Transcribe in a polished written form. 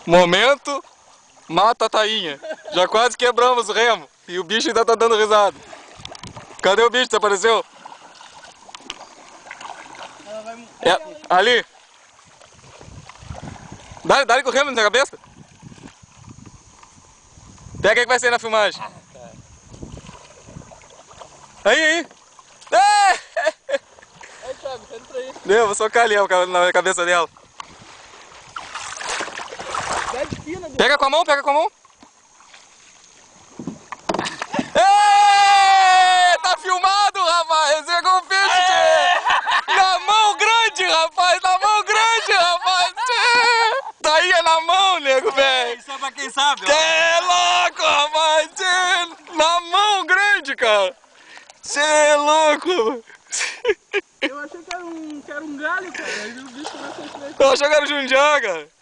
Momento, mata a tainha. Já quase quebramos o remo. E o bicho ainda tá dando risada. Cadê o bicho? Desapareceu? Ela vai... É, ali. Dá com o remo na cabeça. Pega aí que vai sair na filmagem. Aí. Aí, Thiago, tá indo pra aí. Deu, vou socar ali na cabeça dela. Dá de fina, Pega com a mão, pega com a mão. Ê, tá filmado, rapaz. Pegou o peixe, tchê. Na mão grande, rapaz. Na mão grande, rapaz. Tchê. Tainha na mão, nego, velho. Isso é pra quem sabe, Que é louco, rapaz. Tchê. Na mão grande, cara. Você é louco. Eu achei que era um galho, cara. Aí o bicho começou a se Eu achei que era o Jundiaí, cara.